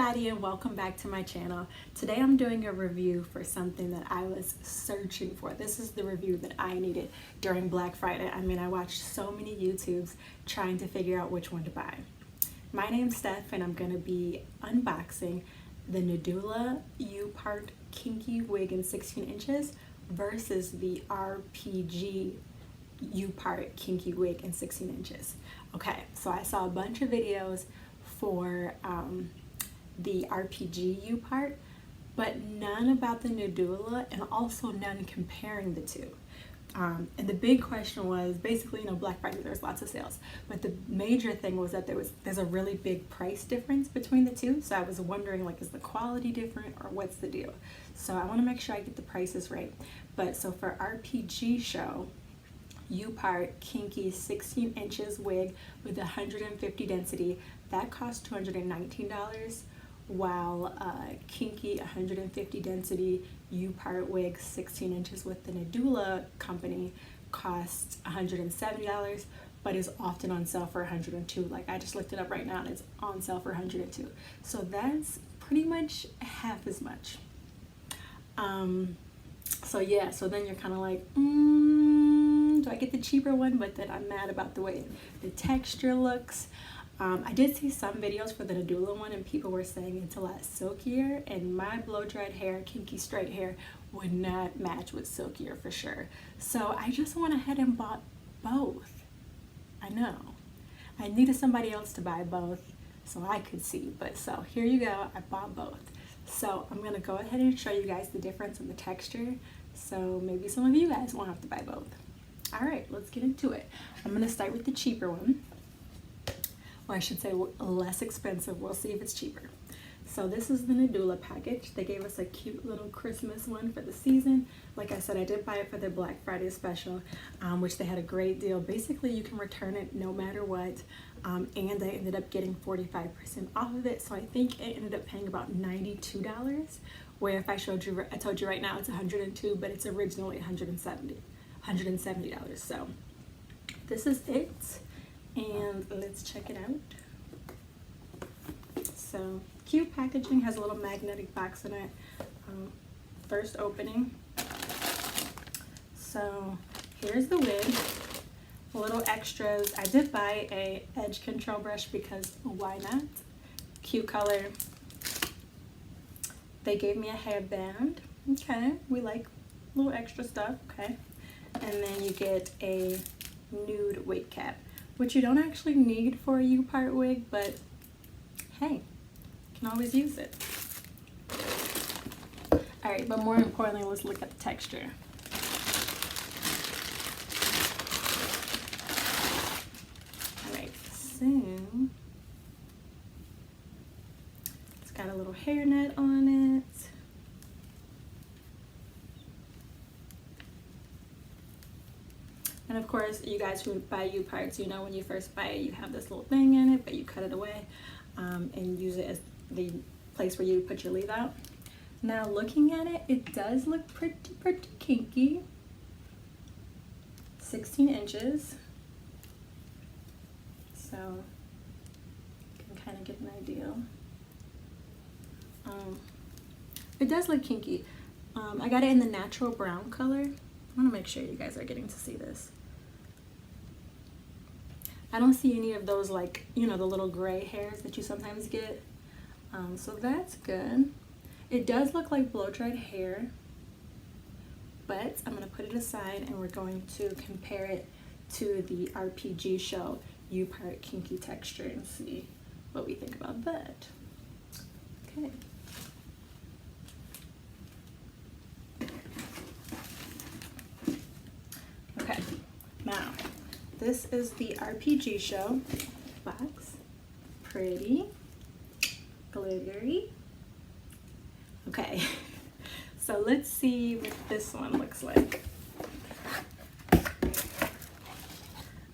everybody, and welcome back to my channel. Today I'm doing a review for something that I was searching for. This is the review that I needed during Black Friday. I mean, I watched so many YouTubes trying to figure out which one to buy. My name's Steph and I'm going to be unboxing the Nadula Upart Kinky Wig in 16 inches versus the RPG Upart Kinky Wig in 16 inches. Okay, so I saw a bunch of videos for the RPG Upart, but none about the Nadula, and also none comparing the two. And the big question was basically, Black Friday, there's lots of sales, but the major thing was that there's a really big price difference between the two. So I was wondering, like, is the quality different or what's the deal? So I want to make sure I get the prices right. But so for RPG Show Upart Kinky 16 inches wig with 150 density, that costs $219, while Kinky 150 density Upart wig 16 inches with the Nadula company costs $170, but is often on sale for $102. Like, I just looked it up right now and it's on sale for $102. So that's pretty much half as much. So yeah, so then you're kind of like, do I get the cheaper one? But then I'm mad about the way the texture looks. I did see some videos for the Nadula one and people were saying it's a lot silkier, and my blow-dried hair, kinky straight hair, would not match with silkier for sure. So I just went ahead and bought both. I know. I needed somebody else to buy both so I could see, but so here you go, I bought both. So I'm going to go ahead and show you guys the difference in the texture, so maybe some of you guys won't have to buy both. Alright, let's get into it. I'm going to start with the cheaper one. Or I should say less expensive. We'll see if it's cheaper. So this is the Nadula package. They gave us a cute little Christmas one for the season. Like I said, I did buy it for their Black Friday special, which they had a great deal. Basically, you can return it no matter what, and I ended up getting 45% off of it. So I think it ended up paying about $92, where if I told you right now it's $102, but it's originally $170. So this is it. And let's check it out. So cute packaging, has a little magnetic box in it. First opening. So here's the wig. Little extras. I did buy a edge control brush because why not? Cute color. They gave me a hairband. Okay, we like little extra stuff. Okay, and then you get a nude wig cap, which you don't actually need for a Upart wig, but hey, you can always use it. Alright, but more importantly, let's look at the texture. Alright, so it's got a little hairnet on it. And of course, you guys who buy Uparts, you know when you first buy it, you have this little thing in it, but you cut it away and use it as the place where you put your leave out. Now looking at it, it does look pretty kinky. 16 inches. So you can kind of get an idea. It does look kinky. I got it in the natural brown color. I want to make sure you guys are getting to see this. I don't see any of those, like, the little gray hairs that you sometimes get. So that's good. It does look like blow-dried hair, but I'm going to put it aside and we're going to compare it to the RPG Show Upart Kinky texture and see what we think about that. Okay. Okay, now this is the RPG Show box. Pretty, glittery. Okay, so let's see what this one looks like.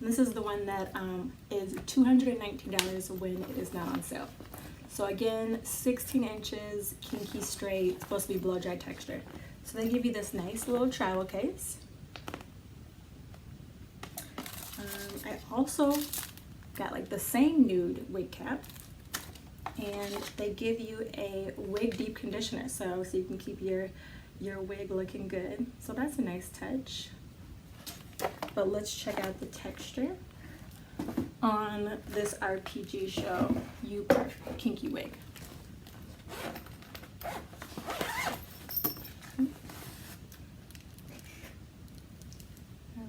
This is the one that is $219 when it is not on sale. So again, 16 inches, kinky straight, supposed to be blow dry texture. So they give you this nice little travel case. I also got like the same nude wig cap. and they give you a wig deep conditioner, so you can keep your wig looking good. So that's a nice touch. But let's check out the texture on this RPG Show Upart Kinky Wig.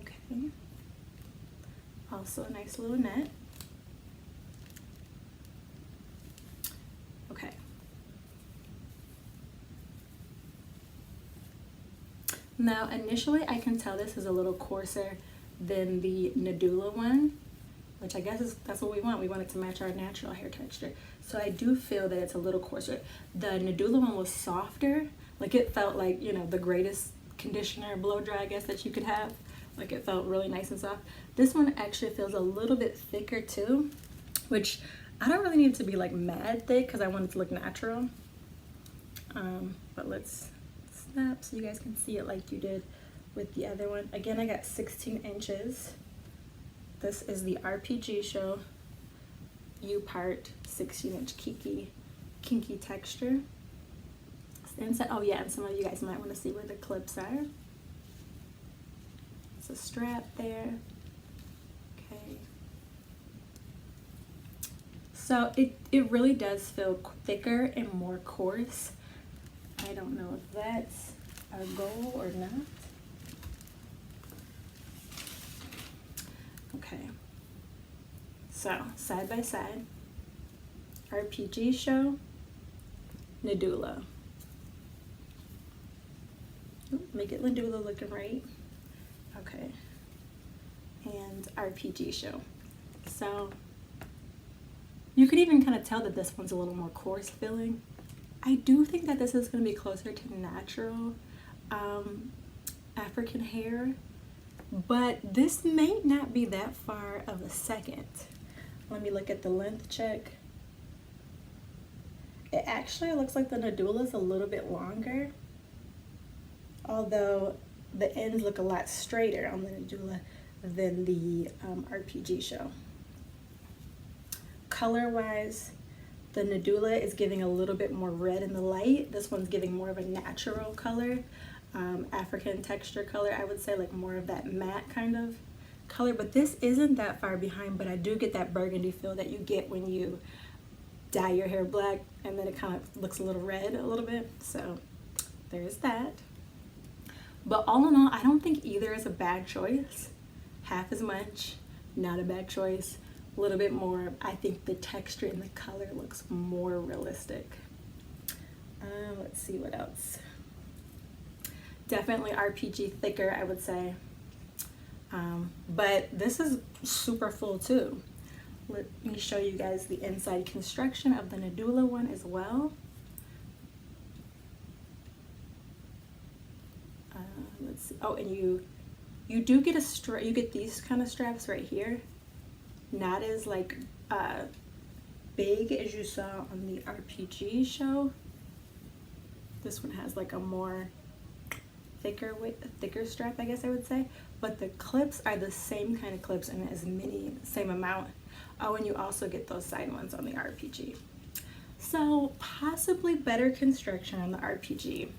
Okay. Also a nice little net. Okay. Now initially I can tell this is a little coarser than the Nadula one, which I guess that's what we want. We want it to match our natural hair texture. So I do feel that it's a little coarser. The Nadula one was softer. Like it felt like, you know, the greatest conditioner blow dry, I guess, that you could have. Like it felt really nice and soft. This one actually feels a little bit thicker too, which I don't really need it to be like mad thick because I want it to look natural. But let's snap so you guys can see it like you did with the other one. Again, I got 16 inches. This is the RPG Show Upart 16-inch kinky texture. Inside, oh yeah, and some of you guys might want to see where the clips are. It's a strap there. Okay. So it really does feel thicker and more coarse. I don't know if that's our goal or not. Okay, so side by side, RPG Show, Nadula. Make it Nadula looking right. Okay, and RPG Show. So you could even kind of tell that this one's a little more coarse feeling. I do think that this is going to be closer to natural African hair. But this may not be that far of a second. Let me look at the length check. It actually looks like the Nadula is a little bit longer, although the ends look a lot straighter on the Nadula than the RPG Show. Color-wise, the Nadula is giving a little bit more red in the light. This one's giving more of a natural color. African texture color, I would say, like more of that matte kind of color, but this isn't that far behind. But I do get that burgundy feel that you get when you dye your hair black and then it kind of looks a little red a little bit. So there's that. But all in all, I don't think either is a bad choice. Half as much, not a bad choice. A little bit more, I think the texture and the color looks more realistic. Let's see what else. Definitely RPG thicker, I would say. But this is super full too. Let me show you guys the inside construction of the Nadula one as well. Let's see. Oh, and you do get you get these kind of straps right here. Not as like big as you saw on the RPG Show. This one has like a more thicker strap, I guess I would say, but the clips are the same kind of clips and same amount. Oh, and you also get those side ones on the RPG. So possibly better construction on the RPG,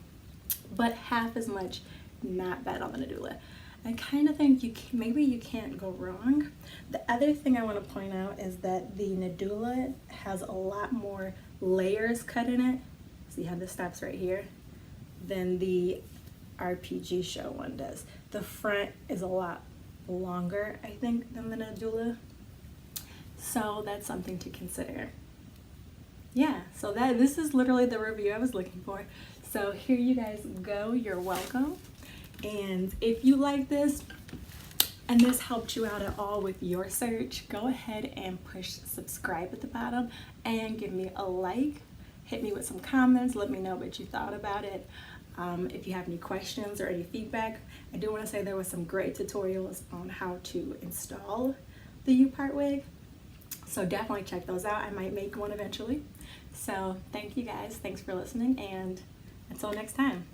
but half as much, not bad on the Nadula. I kind of think maybe you can't go wrong. The other thing I want to point out is that the Nadula has a lot more layers cut in it. So you have the stops right here than the RPG Show one does. The front is a lot longer, I think, than the Nadula. So that's something to consider. Yeah, so this is literally the review I was looking for. So here you guys go, you're welcome. And if you like this and this helped you out at all with your search, go ahead and push subscribe at the bottom and give me a like. Hit me with some comments, let me know what you thought about it. If you have any questions or any feedback, I do want to say there was some great tutorials on how to install the Upart wig. So definitely check those out. I might make one eventually. So thank you guys. Thanks for listening, and until next time.